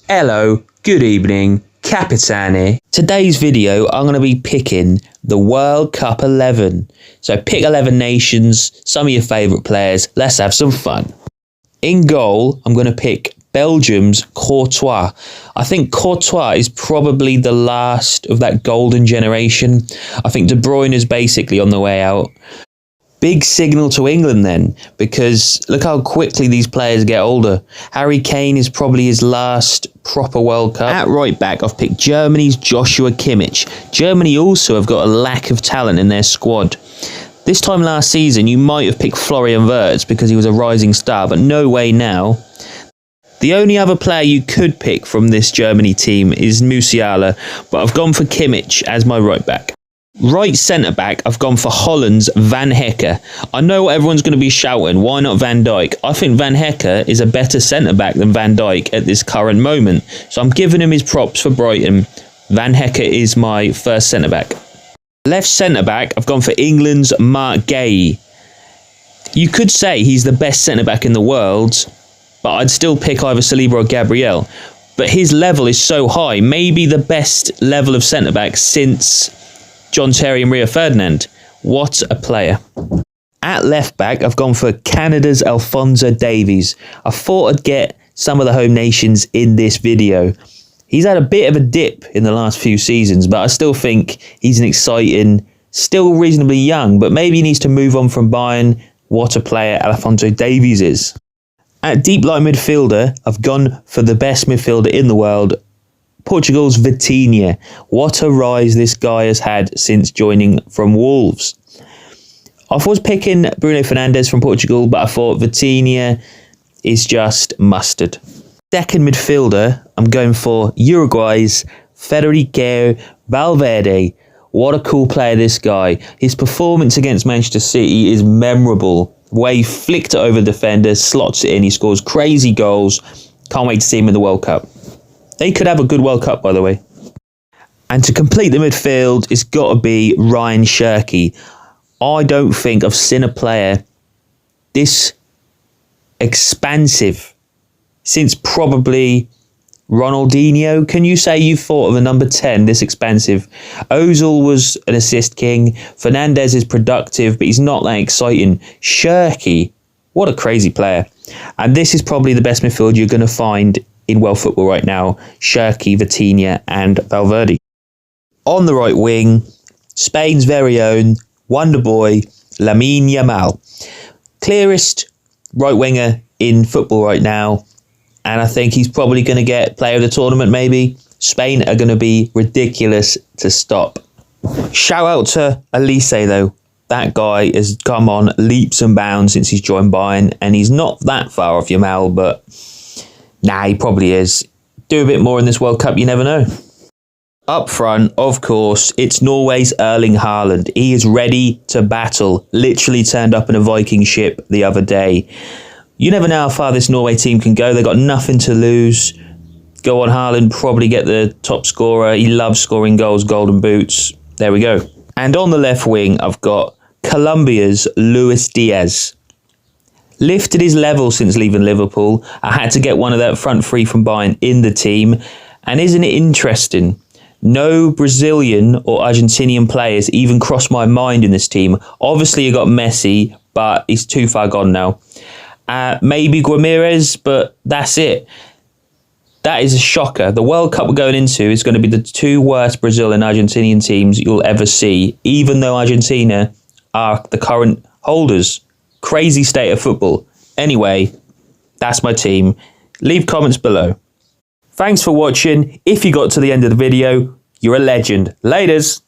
Hello, good evening, Capitani. Today's video, I'm going to be picking the World Cup 11. So pick 11 nations, some of your favourite players. Let's have some fun. In goal, I'm going to pick Belgium's Courtois. I think Courtois is probably the last of that golden generation. I think De Bruyne is basically on the way out. Big signal to England then, because look how quickly these players get older. Harry Kane is probably his last proper World Cup. At right back, I've picked Germany's Joshua Kimmich. Germany also have got a lack of talent in their squad. This time last season, you might have picked Florian Wirtz because he was a rising star, but no way now. The only other player you could pick from this Germany team is Musiala, but I've gone for Kimmich as my right back. Right centre-back, I've gone for Holland's Van Hecke. I know what everyone's going to be shouting, why not Van Dijk? I think Van Hecke is a better centre-back than Van Dijk at this current moment. So I'm giving him his props for Brighton. Van Hecke is my first centre-back. Left centre-back, I've gone for England's Marc Guéhi. You could say he's the best centre-back in the world, but I'd still pick either Saliba or Gabriel. But his level is so high, maybe the best level of centre-back since John Terry and Rio Ferdinand. What a player. At left back, I've gone for Canada's Alphonso Davies. I thought I'd get some of the home nations in this video. He's had a bit of a dip in the last few seasons, but I still think he's an exciting, still reasonably young, but maybe he needs to move on from Bayern. What a player Alphonso Davies is. At deep line midfielder, I've gone for the best midfielder in the world, Portugal's Vitinha. What a rise this guy has had since joining from Wolves. I was picking Bruno Fernandes from Portugal, but I thought Vitinha is just mustard. Second midfielder, I'm going for Uruguay's Federico Valverde. What a cool player this guy. His performance against Manchester City is memorable. The way he flicked it over defenders, slots it in, he scores crazy goals. Can't wait to see him in the World Cup. They could have a good World Cup, by the way. And to complete the midfield, it's got to be Ryan Cherki. I don't think I've seen a player this expansive since probably Ronaldinho. Can you say you've thought of a number 10 this expansive? Ozil was an assist king. Fernandes is productive, but he's not that exciting. Cherki, what a crazy player. And this is probably the best midfield you're going to find in world football right now. Cherki, Vitinha and Valverde. On the right wing, Spain's very own wonder boy, Lamine Yamal. Clearest right winger in football right now, and I think he's probably going to get player of the tournament maybe. Spain are going to be ridiculous to stop. Shout out to Elise though. That guy has come on leaps and bounds since he's joined Bayern, and he's not that far off Yamal, but nah, he probably is. Do a bit more in this World Cup, you never know. Up front, of course, it's Norway's Erling Haaland. He is ready to battle. Literally turned up in a Viking ship the other day. You never know how far this Norway team can go. They've got nothing to lose. Go on, Haaland, probably get the top scorer. He loves scoring goals, golden boots. There we go. And on the left wing, I've got Colombia's Luis Diaz. Lifted his level since leaving Liverpool. I had to get one of that front three from Bayern in the team. And isn't it interesting? No Brazilian or Argentinian players even crossed my mind in this team. Obviously, you got Messi, but he's too far gone now. Maybe Guimarães, but that's it. That is a shocker. The World Cup we're going into is going to be the two worst Brazil and Argentinian teams you'll ever see, even though Argentina are the current holders. Crazy state of football. Anyway, that's my team. Leave comments below. Thanks for watching. If you got to the end of the video, you're a legend. Laters.